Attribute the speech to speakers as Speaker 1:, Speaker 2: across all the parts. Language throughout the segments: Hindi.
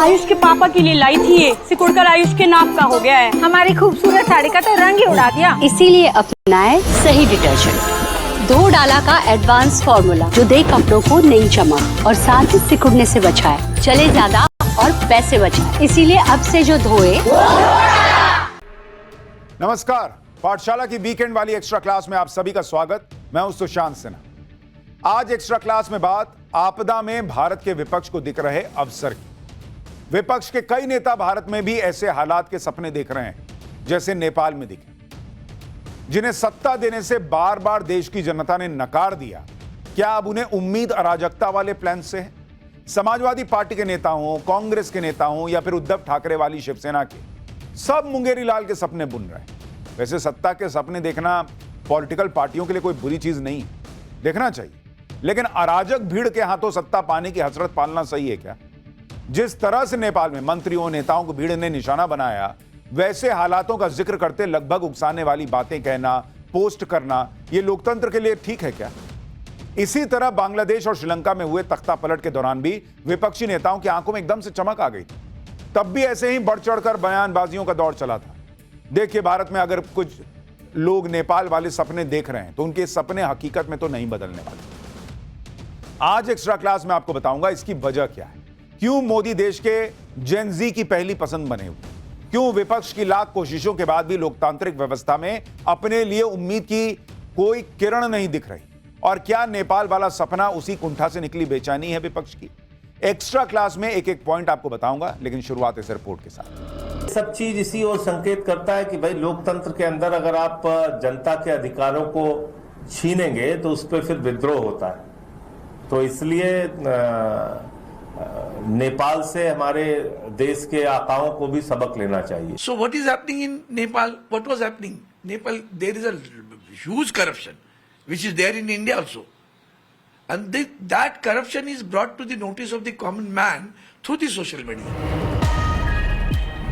Speaker 1: आयुष के पापा के लिए लाई थी ये, सिकुड़कर आयुष के नाक का हो गया है।
Speaker 2: हमारी खूबसूरत साड़ी का तो रंग ही उड़ा दिया।
Speaker 3: इसीलिए अपनाए सही डिटर्जेंट, धो डाला का एडवांस फॉर्मूला जो दे कपड़ों को नई चमक और साथ ही सिकुड़ने से बचाए, चले ज्यादा और पैसे बचाए। इसीलिए अब से जो धोए।
Speaker 4: नमस्कार, पाठशाला की वीकेंड वाली एक्स्ट्रा क्लास में आप सभी का स्वागत। मैं हूं सुशांत सिन्हा। आज एक्स्ट्रा क्लास में बात आपदा में भारत के विपक्ष को दिख रहे अवसर की। विपक्ष के कई नेता भारत में भी ऐसे हालात के सपने देख रहे हैं जैसे नेपाल में दिखे, जिन्हें सत्ता देने से बार बार देश की जनता ने नकार दिया। क्या अब उन्हें उम्मीद अराजकता वाले प्लान से है? समाजवादी पार्टी के नेता हों, कांग्रेस के नेता हों या फिर उद्धव ठाकरे वाली शिवसेना के, सब मुंगेरी लाल के सपने बुन रहे हैं। वैसे सत्ता के सपने देखना पॉलिटिकल पार्टियों के लिए कोई बुरी चीज नहीं, देखना चाहिए, लेकिन अराजक भीड़ के हाथों सत्ता पाने की हसरत पालना सही है क्या? जिस तरह से नेपाल में मंत्रियों नेताओं को भीड़ ने निशाना बनाया, वैसे हालातों का जिक्र करते लगभग उकसाने वाली बातें कहना, पोस्ट करना, यह लोकतंत्र के लिए ठीक है क्या? इसी तरह बांग्लादेश और श्रीलंका में हुए तख्ता पलट के दौरान भी विपक्षी नेताओं की आंखों में एकदम से चमक आ गई थी। तब भी ऐसे ही बढ़ चढ़कर बयानबाजियों का दौर चला था। देखिए, भारत में अगर कुछ लोग नेपाल वाले सपने देख रहे हैं तो उनके सपने हकीकत में तो नहीं बदलने वाले। आज एक्स्ट्रा क्लास में आपको बताऊंगा इसकी वजह क्या है। क्यों मोदी देश के जेन जी की पहली पसंद बने हुए? क्यों विपक्ष की लाख कोशिशों के बाद भी लोकतांत्रिक व्यवस्था में अपने लिए उम्मीद की कोई किरण नहीं दिख रही? और क्या नेपाल वाला सपना उसी कुंठा से निकली बेचैनी है विपक्ष की? एक्स्ट्रा क्लास में एक एक पॉइंट आपको बताऊंगा, लेकिन शुरुआत इस रिपोर्ट के साथ।
Speaker 5: सब चीज इसी ओर संकेत करता है कि भाई लोकतंत्र के अंदर अगर आप जनता के अधिकारों को छीनेंगे तो उस पर फिर विद्रोह होता है। तो इसलिए नेपाल से हमारे देश के आकाओं को भी सबक लेना चाहिए।
Speaker 6: So what is happening in Nepal? What was happening? Nepal, there is a huge corruption, which is there in India also. And that corruption is brought to the notice of the common man through the social media.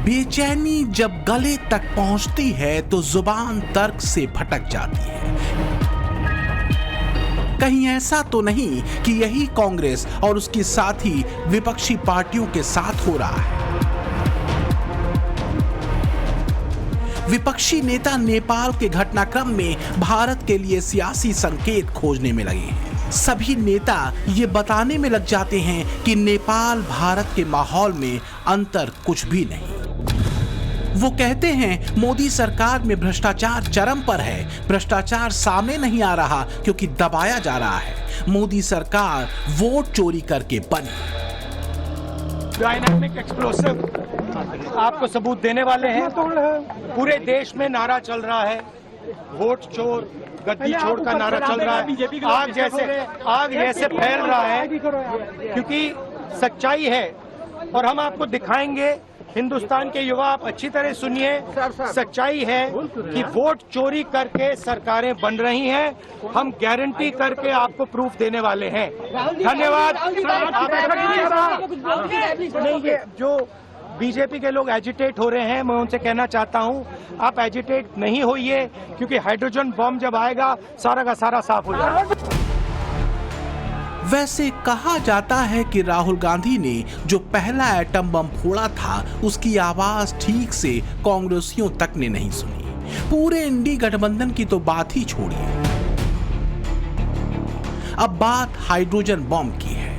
Speaker 7: बेचैनी जब गले तक पहुंचती है तो जुबान तर्क से भटक जाती है। कहीं ऐसा तो नहीं कि यही कांग्रेस और उसके साथी विपक्षी पार्टियों के साथ हो रहा है? विपक्षी नेता नेपाल के घटनाक्रम में भारत के लिए सियासी संकेत खोजने में लगे हैं। सभी नेता ये बताने में लग जाते हैं कि नेपाल भारत के माहौल में अंतर कुछ भी नहीं। वो कहते हैं मोदी सरकार में भ्रष्टाचार चरम पर है, भ्रष्टाचार सामने नहीं आ रहा क्योंकि दबाया जा रहा है। मोदी सरकार वोट चोरी करके बनी।
Speaker 8: डायनामिक एक्सप्लोसिव आपको सबूत देने वाले हैं। पूरे देश में नारा चल रहा है, वोट चोर गद्दी छोड़ का नारा चल रहा है। आग जैसे फैल रहा है क्योंकि सच्चाई है और हम आपको दिखाएंगे। हिंदुस्तान के युवा, आप अच्छी तरह सुनिए, सच्चाई है कि वोट चोरी करके सरकारें बन रही हैं। हम गारंटी करके आपको प्रूफ देने वाले हैं। धन्यवाद। जो बीजेपी के लोग एजिटेट हो रहे हैं, मैं उनसे कहना चाहता हूं, आप एजिटेट नहीं होइए, क्योंकि हाइड्रोजन बम जब आएगा सारा का सारा साफ हो जाएगा।
Speaker 7: वैसे कहा जाता है कि राहुल गांधी ने जो पहला एटम बम फोड़ा था उसकी आवाज ठीक से कांग्रेसियों तक ने नहीं सुनी। पूरे इंडी गठबंधन की तो बात ही छोड़िए। अब बात हाइड्रोजन बम की है।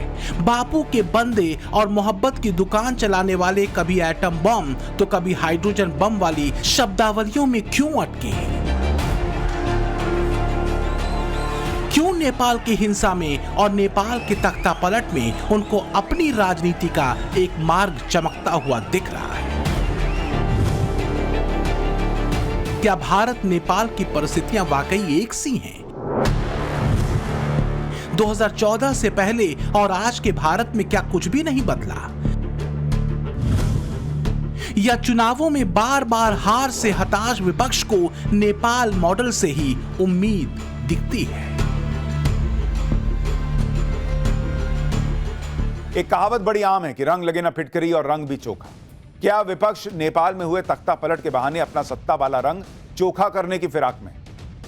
Speaker 7: बापू के बंदे और मोहब्बत की दुकान चलाने वाले कभी एटम बम तो कभी हाइड्रोजन बम वाली शब्दावलियों में क्यों अटके हैं? क्यों नेपाल की हिंसा में और नेपाल के तख्ता पलट में उनको अपनी राजनीति का एक मार्ग चमकता हुआ दिख रहा है? क्या भारत नेपाल की परिस्थितियां वाकई एक सी हैं? 2014 से पहले और आज के भारत में क्या कुछ भी नहीं बदला? या चुनावों में बार बार हार से हताश विपक्ष को नेपाल मॉडल से ही उम्मीद दिखती है?
Speaker 4: एक कहावत बड़ी आम है कि रंग लगे ना फिटकरी और रंग भी चोखा। क्या विपक्ष नेपाल में हुए तख्ता पलट के बहाने अपना सत्ता वाला रंग चोखा करने की फिराक में?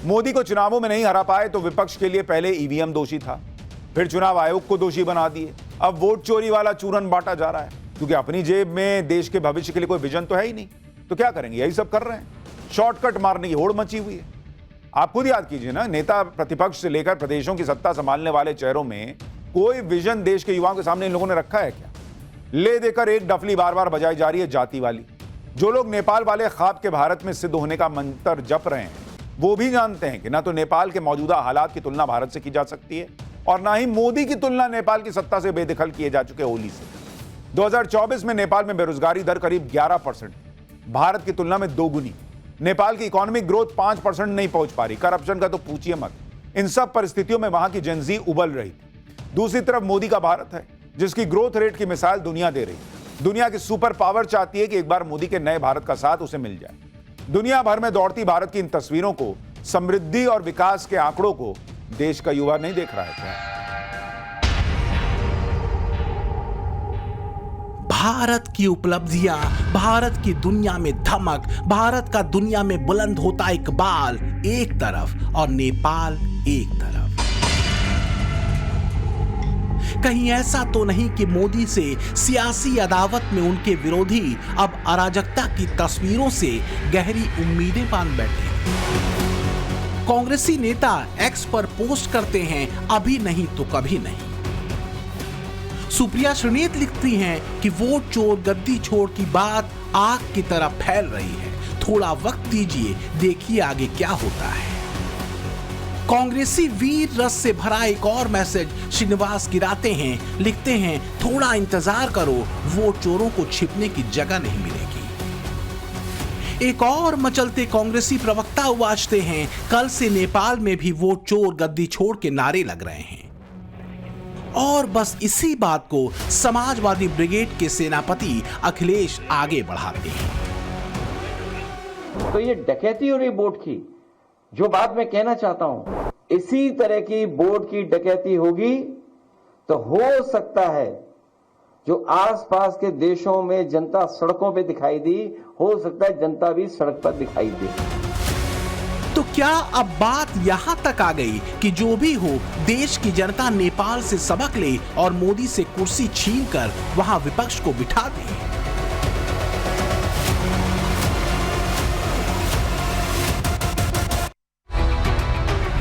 Speaker 4: मोदी को चुनावों में नहीं हरा पाए तो विपक्ष के लिए पहले ईवीएम दोषी था, फिर चुनाव आयोग को दोषी बना दिए, अब वोट चोरी वाला चूरन बांटा जा रहा है। क्योंकि अपनी जेब में देश के भविष्य के लिए कोई विजन तो है ही नहीं, तो क्या करेंगे, यही सब कर रहे हैं, शॉर्टकट मारने की होड़ मची हुई है। आप खुद याद कीजिए ना, नेता प्रतिपक्ष से लेकर प्रदेशों की सत्ता संभालने वाले चेहरों में कोई विजन देश के युवाओं के सामने इन लोगों ने रखा है क्या? ले देकर एक डफली बार बार बजाई जा रही है, जाति वाली। जो लोग नेपाल वाले ख्वाब के भारत में सिद्ध होने का मंत्र जप रहे हैं, वो भी जानते हैं कि ना तो नेपाल के मौजूदा हालात की तुलना भारत से की जा सकती है और ना ही मोदी की तुलना नेपाल की सत्ता से बेदखल किए जा चुके ओली से। 2024 में नेपाल में बेरोजगारी दर करीब 11%, भारत की तुलना में दोगुनी। नेपाल की इकोनॉमिक ग्रोथ 5% नहीं पहुंच पा रही, करप्शन का तो पूछिए मत। इन सब परिस्थितियों में वहां की जेनजी उबल रही थी। दूसरी तरफ मोदी का भारत है, जिसकी ग्रोथ रेट की मिसाल दुनिया दे रही। दुनिया की सुपर पावर चाहती है कि एक बार मोदी के नए भारत का साथ उसे मिल जाए। दुनिया भर में दौड़ती भारत की इन तस्वीरों को, समृद्धि और विकास के आंकड़ों को देश का युवा नहीं देख रहा है क्या?
Speaker 7: भारत की उपलब्धियां, भारत की दुनिया में धमक, भारत का दुनिया में बुलंद होता इकबाल एक तरफ और नेपाल एक तरफ। कहीं ऐसा तो नहीं कि मोदी से सियासी अदावत में उनके विरोधी अब अराजकता की तस्वीरों से गहरी उम्मीदें बांध बैठे। कांग्रेसी नेता एक्स पर पोस्ट करते हैं, अभी नहीं तो कभी नहीं। सुप्रिया श्रीनेत लिखती हैं कि वोट चोर गद्दी छोड़ की बात आग की तरह फैल रही है, थोड़ा वक्त दीजिए, देखिए आगे क्या होता है। कांग्रेसी वीर रस से भरा एक और मैसेज श्रीनिवास गिराते हैं, लिखते हैं थोड़ा इंतजार करो, वोट चोरों को छिपने की जगह नहीं मिलेगी। एक और मचलते कांग्रेसी प्रवक्ता उवाजते हैं, कल से नेपाल में भी वोट चोर गद्दी छोड़ के नारे लग रहे हैं। और बस इसी बात को समाजवादी ब्रिगेड के सेनापति अखिलेश आगे बढ़ाते हैं।
Speaker 9: तो ये डकैती हो रही वोट की, जो बात मैं कहना चाहता हूं, इसी तरह की वोट की डकैती होगी तो हो सकता है जो आसपास के देशों में जनता सड़कों पे दिखाई दी, हो सकता है जनता भी सड़क पर दिखाई दे।
Speaker 7: तो क्या अब बात यहां तक आ गई कि जो भी हो, देश की जनता नेपाल से सबक ले और मोदी से कुर्सी छीनकर वहां विपक्ष को बिठा दे?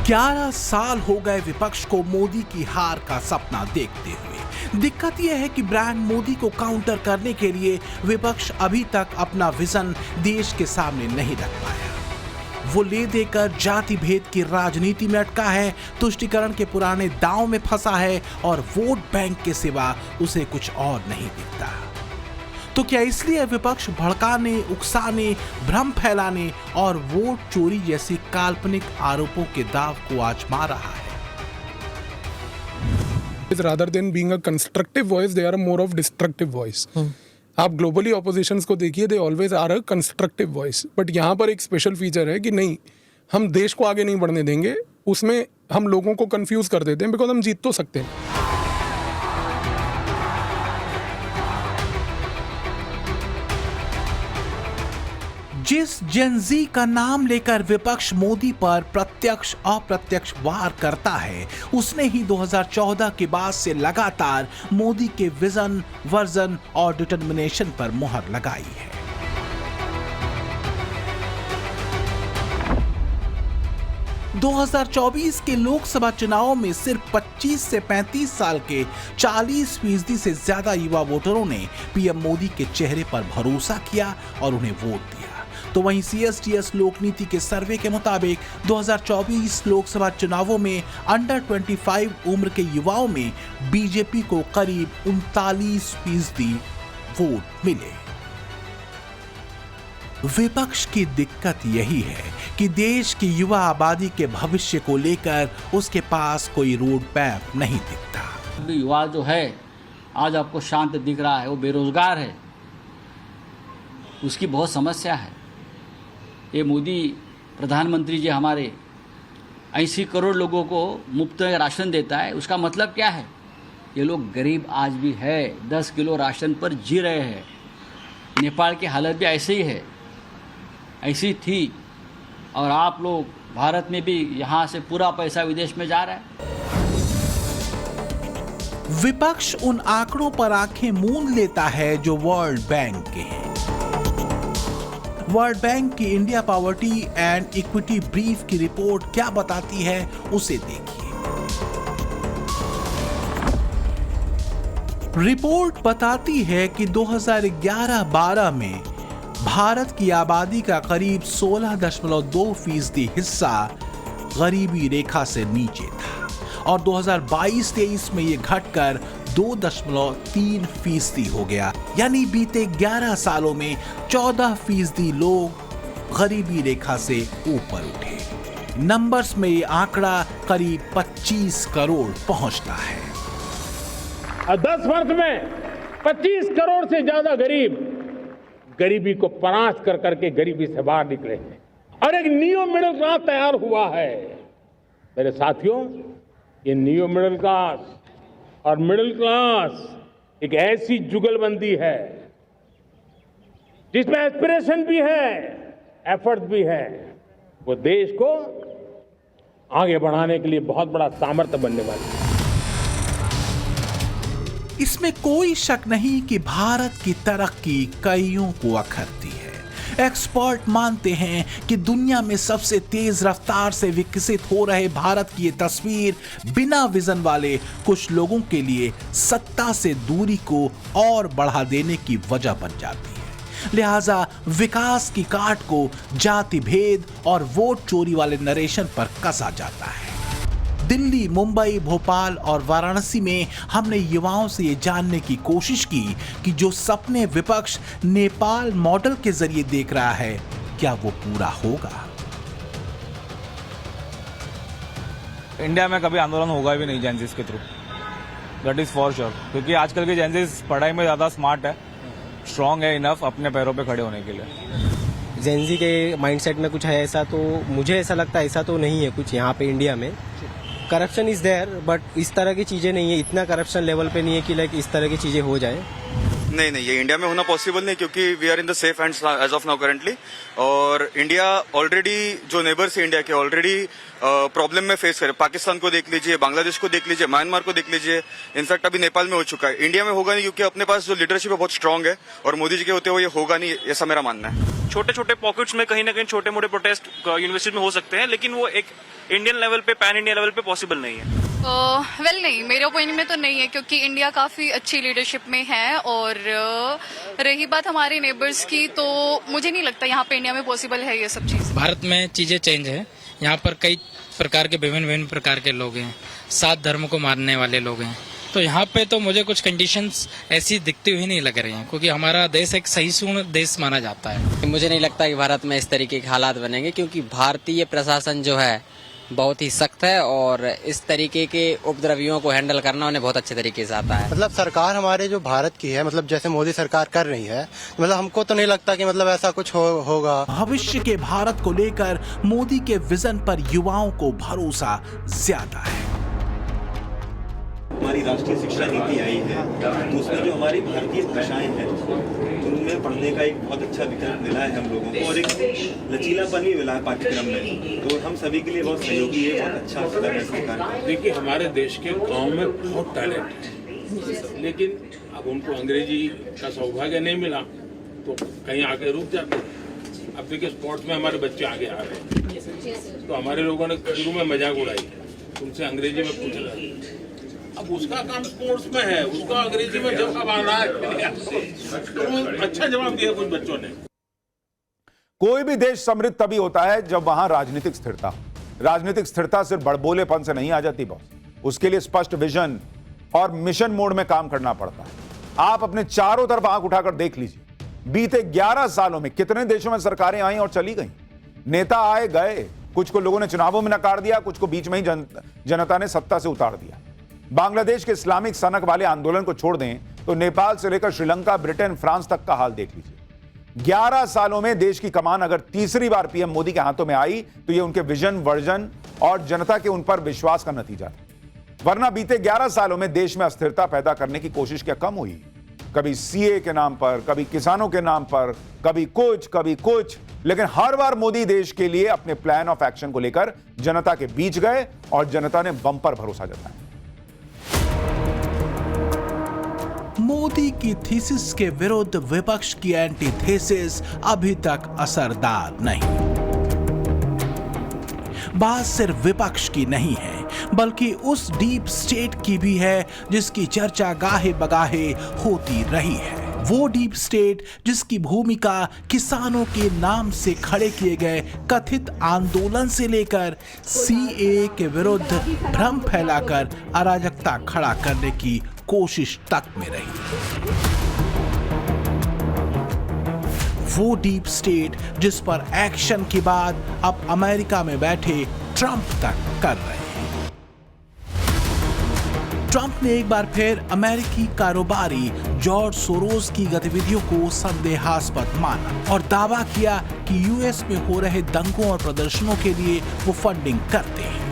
Speaker 7: 11 साल हो गए विपक्ष को मोदी की हार का सपना देखते हुए। दिक्कत यह है कि ब्रांड मोदी को काउंटर करने के लिए विपक्ष अभी तक अपना विजन देश के सामने नहीं रख पाया। वो ले देकर जाति भेद की राजनीति में अटका है, तुष्टीकरण के पुराने दांव में फंसा है और वोट बैंक के सिवा उसे कुछ और नहीं दिखता। तो क्या इसलिए विपक्ष भड़काने, उकसाने, भ्रम फैलाने और वोट चोरी जैसी काल्पनिक आरोपों के दाव को आजमा रहा है?
Speaker 10: Rather than being a constructive voice, they are more of destructive voice. आप ग्लोबली ऑपोजिशंस को देखिए, they always are a constructive voice, but यहाँ पर एक स्पेशल फीचर है कि नहीं, हम देश को आगे नहीं बढ़ने देंगे, उसमें हम लोगों को कंफ्यूज कर देते हैं, बिकॉज हम जीत तो सकते हैं।
Speaker 7: जिस जेनजी का नाम लेकर विपक्ष मोदी पर प्रत्यक्ष अप्रत्यक्ष वार करता है, उसने ही 2014 के बाद से लगातार मोदी के विजन, वर्जन और डिटर्मिनेशन पर मुहर लगाई है। – 2024 के लोकसभा चुनावों में सिर्फ 25 से 35 साल के 40% से ज्यादा युवा वोटरों ने पीएम मोदी के चेहरे पर भरोसा किया और उन्हें वोट दिया। तो वहीं CSDS लोकनीति के सर्वे के मुताबिक 2024 लोकसभा चुनावों में अंडर 25 उम्र के युवाओं में बीजेपी को करीब 39% वोट मिले। विपक्ष की दिक्कत यही है कि देश की युवा आबादी के भविष्य को लेकर उसके पास कोई रोड मैप नहीं दिखता।
Speaker 11: युवा जो है आज आपको शांत दिख रहा है, वो बेरोजगार है, उसकी बहुत समस्या है। ये मोदी प्रधानमंत्री जी हमारे 80 करोड़ लोगों को मुफ्त राशन देता है, उसका मतलब क्या है? ये लोग गरीब आज भी है, 10 किलो राशन पर जी रहे हैं। नेपाल की हालत भी ऐसे ही है, ऐसी थी, और आप लोग भारत में भी यहाँ से पूरा पैसा विदेश में जा रहा है।
Speaker 7: विपक्ष उन आंकड़ों पर आंखें मूंद लेता है जो वर्ल्ड बैंक के हैं। वर्ल्ड बैंक की India poverty and equity brief की रिपोर्ट क्या बताती है उसे देखिए। रिपोर्ट बताती है कि 2011-12 में भारत की आबादी का करीब 16.2% हिस्सा गरीबी रेखा से नीचे था और 2022-23 में यह घटकर 2.3% हो गया। यानी बीते 11 सालों में 14% लोग गरीबी रेखा से ऊपर उठे। नंबर्स में यह आंकड़ा करीब 25 करोड़ पहुंचता है।
Speaker 12: 10 वर्ष में 25 करोड़ से ज्यादा गरीब गरीबी को परास्त कर करके गरीबी से बाहर निकले हैं और एक नियो मिडिल क्लास तैयार हुआ है। मेरे साथियों, ये नियो मिडिल क्लास और मिडिल क्लास एक ऐसी जुगलबंदी है जिसमें एस्पिरेशन भी है, एफर्ट भी है। वो देश को आगे बढ़ाने के लिए बहुत बड़ा सामर्थ्य बनने वाली है।
Speaker 7: इसमें कोई शक नहीं कि भारत की तरक्की कईयों को अखरती है। एक्सपर्ट मानते हैं कि दुनिया में सबसे तेज रफ्तार से विकसित हो रहे भारत की ये तस्वीर बिना विजन वाले कुछ लोगों के लिए सत्ता से दूरी को और बढ़ा देने की वजह बन जाती है। लिहाजा विकास की काट को जाति भेद और वोट चोरी वाले नरेशन पर कसा जाता है। दिल्ली, मुंबई, भोपाल और वाराणसी में हमने युवाओं से ये जानने की कोशिश की कि जो सपने विपक्ष नेपाल मॉडल के जरिए देख रहा है, क्या वो पूरा होगा?
Speaker 13: इंडिया में कभी आंदोलन होगा भी नहीं जेनजीज के through, that is for sure, क्योंकि आजकल के जेनजीज पढ़ाई में ज्यादा स्मार्ट है, स्ट्रांग है इनफ अपने पैरों पे खड़े होने के लिए।
Speaker 14: जेनजी के माइंडसेट में कुछ है ऐसा, तो मुझे ऐसा लगता है ऐसा तो नहीं है कुछ यहाँ पे इंडिया में। करप्शन इज देयर बट इस तरह की चीजें नहीं है, इतना करप्शन लेवल पे नहीं है कि लाइक इस तरह की चीजें हो जाए।
Speaker 15: नहीं, ये इंडिया में होना पॉसिबल नहीं, क्योंकि we are in the safe hands as of now currently. और इंडिया ऑलरेडी, जो नेबर्स है इंडिया के, ऑलरेडी प्रॉब्लम में फेस करे। पाकिस्तान को देख लीजिए, बांग्लादेश को देख लीजिए, म्यांमार को देख लीजिए, इनफैक्ट अभी नेपाल में हो चुका है। इंडिया में होगा नहीं, क्योंकि अपने पास जो लीडरशिप है बहुत स्ट्रांग है और मोदी जी के होते हुए ये होगा नहीं, ऐसा मेरा मानना है।
Speaker 16: छोटे छोटे पॉकेट्स में कहीं ना कहीं छोटे मोटे प्रोटेस्ट यूनिवर्सिटी में हो सकते हैं, लेकिन वो एक इंडियन लेवल पे, पैन इंडिया लेवल पे पॉसिबल नहीं है।
Speaker 17: वेल नहीं, मेरे ओपिनियन में तो नहीं है, क्योंकि इंडिया काफ़ी अच्छी लीडरशिप में है। और रही बात हमारे नेबर्स की, तो मुझे नहीं लगता यहाँ पे इंडिया में पॉसिबल है ये सब चीज़।
Speaker 18: भारत में चीज़ें चेंज है। यहाँ पर कई प्रकार के विभिन्न प्रकार के लोग हैं, 7 धर्म को मानने वाले लोग हैं। तो यहाँ पे तो मुझे कुछ कंडीशंस ऐसी दिखती हुई नहीं लग रही हैं, क्योंकि हमारा देश एक सहिष्णु देश माना जाता है।
Speaker 19: मुझे नहीं लगता कि भारत में इस तरीके के हालात बनेंगे, क्योंकि भारतीय प्रशासन जो है बहुत ही सख्त है और इस तरीके के उपद्रवियों को हैंडल करना उन्हें बहुत अच्छे तरीके से आता है।
Speaker 14: मतलब सरकार हमारे जो भारत की है, मतलब जैसे मोदी सरकार कर रही है, मतलब हमको तो नहीं लगता कि मतलब ऐसा कुछ होगा।
Speaker 7: भविष्य के भारत को लेकर मोदी के विजन पर युवाओं को भरोसा ज्यादा है।
Speaker 20: हमारी राष्ट्रीय शिक्षा नीति आई है, तो उसमें जो हमारी भारतीय भाषाएं हैं उनमें पढ़ने का एक बहुत अच्छा विकल्प मिला है हम लोगों को, और एक लचीलापन भी मिला है पाठ्यक्रम में, तो हम सभी के लिए बहुत सहयोगी है, बहुत अच्छा कदम है सरकार।
Speaker 12: देखिए, हमारे देश के गांव में बहुत टैलेंट है, लेकिन अब उनको अंग्रेजी का सौभाग्य नहीं मिला तो कहीं आके रुक जाते हैं। अब देखिए, स्पोर्ट्स में हमारे बच्चे आगे आ रहे हैं, तो हमारे लोगों ने शुरू में मजाक उड़ाई, उनसे अंग्रेजी में पूछ रहे। अब उसका काम स्पोर्ट्स में है, उसका अंग्रेजी में जवाब आ रहा है, तो अच्छा जवाब दिया कुछ बच्चों ने।
Speaker 4: कोई भी देश समृद्ध तभी होता है जब वहां राजनीतिक स्थिरता। राजनीतिक स्थिरता सिर्फ बड़बोलेपन से नहीं आ जाती बॉस, उसके लिए स्पष्ट विजन और मिशन मोड में काम करना पड़ता है। आप अपने चारों तरफ आंख उठाकर देख लीजिए, बीते 11 सालों में कितने देशों में सरकारें आई और चली गई, नेता आए गए, कुछ को लोगों ने चुनावों में नकार दिया, कुछ को बीच में ही जनता ने सत्ता से उतार दिया। बांग्लादेश के इस्लामिक सनक वाले आंदोलन को छोड़ दें तो नेपाल से लेकर श्रीलंका, ब्रिटेन, फ्रांस तक का हाल देख लीजिए। 11 सालों में देश की कमान अगर तीसरी बार पीएम मोदी के हाथों में आई तो यह उनके विजन, वर्जन और जनता के उन पर विश्वास का नतीजा था। वरना बीते 11 सालों में देश में अस्थिरता पैदा करने की कोशिश क्या कम हुई? कभी सीए के नाम पर, कभी किसानों के नाम पर, कभी कुछ, लेकिन हर बार मोदी देश के लिए अपने प्लान ऑफ एक्शन को लेकर जनता के बीच गए और जनता ने बम पर भरोसा जताया।
Speaker 7: मोदी की थीसिस के विरुद्ध विपक्ष की एंटीथेसिस अभी तक असरदार नहीं। बात सिर्फ विपक्ष की नहीं है, बल्कि उस डीप स्टेट की भी है जिसकी चर्चा गाहे बगाहे होती रही है। वो डीप स्टेट जिसकी भूमिका किसानों के नाम से खड़े किए गए कथित आंदोलन से लेकर सीए के विरुद्ध भ्रम फैलाकर अराजकता खड़ा करने की कोशिश तक में रही। वो डीप स्टेट जिस पर एक्शन के बाद अब अमेरिका में बैठे ट्रंप तक कर रहे हैं। ट्रंप ने एक बार फिर अमेरिकी कारोबारी जॉर्ज सोरोस की गतिविधियों को संदेहास्पद माना और दावा किया कि यूएस में हो रहे दंगों और प्रदर्शनों के लिए वो फंडिंग करते हैं।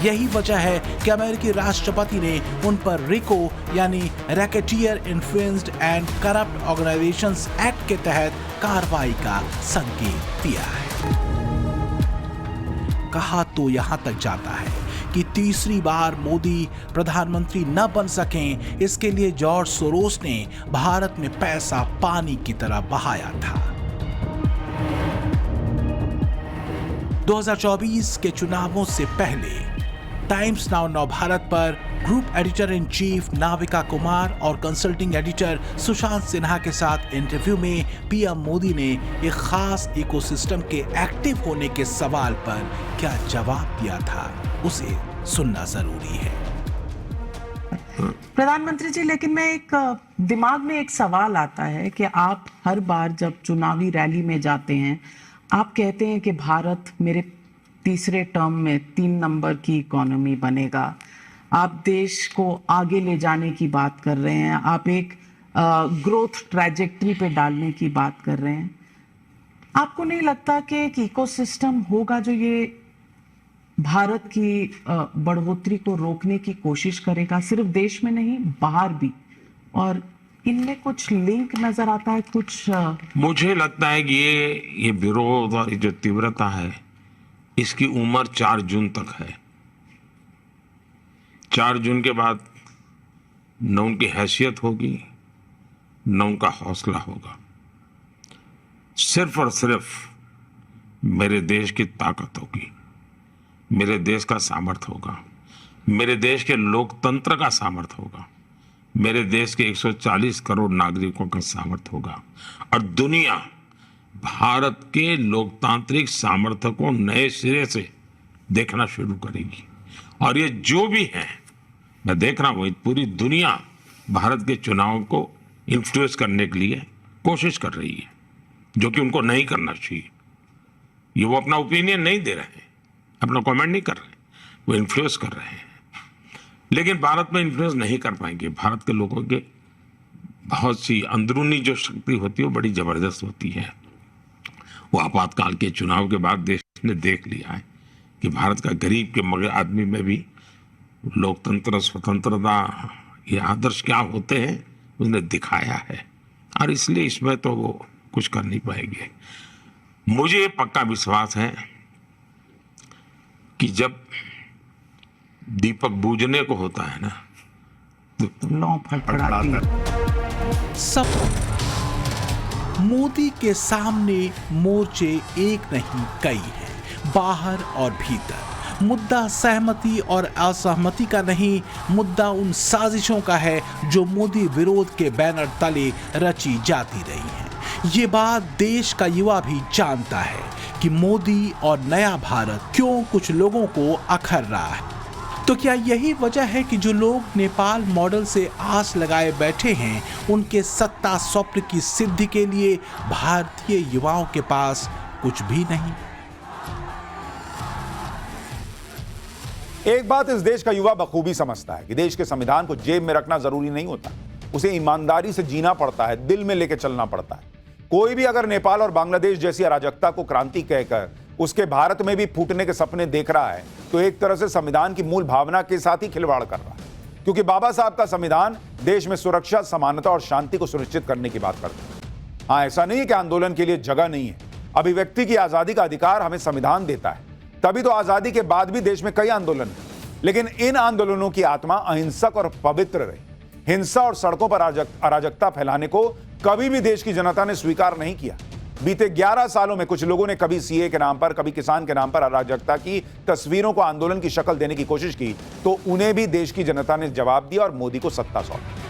Speaker 7: यही वजह है कि अमेरिकी राष्ट्रपति ने उन पर रिको यानी racketeer influenced and corrupt organisations act के तहत कार्रवाई का संकेत दिया है। कहा तो यहां तक जाता है कि तीसरी बार मोदी प्रधानमंत्री न बन सकें, इसके लिए जॉर्ज सोरोस ने भारत में पैसा पानी की तरह बहाया था। 2024 के चुनावों से पहले टाइम्स नाउ नवभारत पर group editor in chief Navika Kumar और कंसल्टिंग एडिटर सुशांत सिन्हा के साथ इंटरव्यू में पीएम मोदी ने एक खास इकोसिस्टम के एक्टिव होने के सवाल पर क्या जवाब दिया था, उसे सुनना जरूरी है।
Speaker 21: प्रधानमंत्री जी, लेकिन मैं दिमाग में एक सवाल आता है कि आप हर बार जब चुनावी रैली में जाते हैं, आप कहते हैं कि भारत मेरे तीसरे टर्म में 3 नंबर की इकोनॉमी बनेगा। आप देश को आगे ले जाने की बात कर रहे हैं, आप एक ग्रोथ ट्रैजेक्टरी पे डालने की बात कर रहे हैं। आपको नहीं लगता कि एक इकोसिस्टम होगा जो ये भारत की बढ़ोतरी को रोकने की कोशिश करेगा, सिर्फ देश में नहीं बाहर भी? और इनमें कुछ लिंक नजर आता है कुछ?
Speaker 12: मुझे लगता है कि ये विरोध और जो तीव्रता है इसकी उम्र 4 जून तक है। 4 जून के बाद न उनकी हैसियत होगी न उनका हौसला होगा। सिर्फ और सिर्फ मेरे देश की ताकत होगी, मेरे देश का सामर्थ्य होगा, मेरे देश के लोकतंत्र का सामर्थ्य होगा, मेरे देश के 140 करोड़ नागरिकों का सामर्थ्य होगा और दुनिया भारत के लोकतांत्रिक सामर्थ्य को नए सिरे से देखना शुरू करेगी। और ये जो भी है, मैं देख रहा हूँ पूरी दुनिया भारत के चुनाव को इन्फ्लुएंस करने के लिए कोशिश कर रही है, जो कि उनको नहीं करना चाहिए। ये वो अपना ओपिनियन नहीं दे रहे हैं, अपना कमेंट नहीं कर रहे, वो इन्फ्लुएंस कर रहे हैं। लेकिन भारत में इन्फ्लुएंस नहीं कर पाएंगे। भारत के लोगों के बहुत सी अंदरूनी जो शक्ति होती है वो बड़ी जबरदस्त होती है। वो आपातकाल के चुनाव के बाद देश ने देख लिया है कि भारत का गरीब के मगर आदमी में भी लोकतंत्र, स्वतंत्रता, ये आदर्श क्या होते हैं उसने दिखाया है और इसलिए इसमें तो वो कुछ कर नहीं पाएंगे। मुझे पक्का विश्वास है कि जब दीपक बूझने को होता है ना तो
Speaker 21: लौ फड़फड़ाती है।
Speaker 7: सब मोदी के सामने मोर्चे एक नहीं कई हैं, बाहर और भीतर। मुद्दा सहमति और असहमति का नहीं, मुद्दा उन साजिशों का है जो मोदी विरोध के बैनर तले रची जाती रही हैं। ये बात देश का युवा भी जानता है कि मोदी और नया भारत क्यों कुछ लोगों को अखर रहा है। तो क्या यही वजह है कि जो लोग नेपाल मॉडल से आस लगाए बैठे हैं, उनके सत्ता स्वप्न की सिद्धि के लिए भारतीय युवाओं के पास कुछ भी नहीं?
Speaker 4: एक बात इस देश का युवा बखूबी समझता है कि देश के संविधान को जेब में रखना जरूरी नहीं होता, उसे ईमानदारी से जीना पड़ता है, दिल में लेकर चलना पड़ता है। कोई भी अगर नेपाल और बांग्लादेश जैसी अराजकता को क्रांति कहकर उसके भारत में भी फूटने के सपने देख रहा है तो एक तरह से संविधान की मूल भावना के साथ ही खिलवाड़ कर रहा है, क्योंकि बाबा साहब का संविधान देश में सुरक्षा, समानता और शांति को सुनिश्चित करने की बात करता है। हाँ, ऐसा नहीं है कि आंदोलन के लिए जगह नहीं है। अभिव्यक्ति की आजादी का अधिकार हमें संविधान देता है, तभी तो आजादी के बाद भी देश में कई आंदोलन हैं, लेकिन इन आंदोलनों की आत्मा अहिंसक और पवित्र रही। हिंसा और सड़कों पर अराजकता फैलाने को कभी भी देश की जनता ने स्वीकार नहीं किया। बीते 11 सालों में कुछ लोगों ने कभी सीए के नाम पर, कभी किसान के नाम पर अराजकता की तस्वीरों को आंदोलन की शक्ल देने की कोशिश की, तो उन्हें भी देश की जनता ने जवाब दिया और मोदी को सत्ता सौंपी।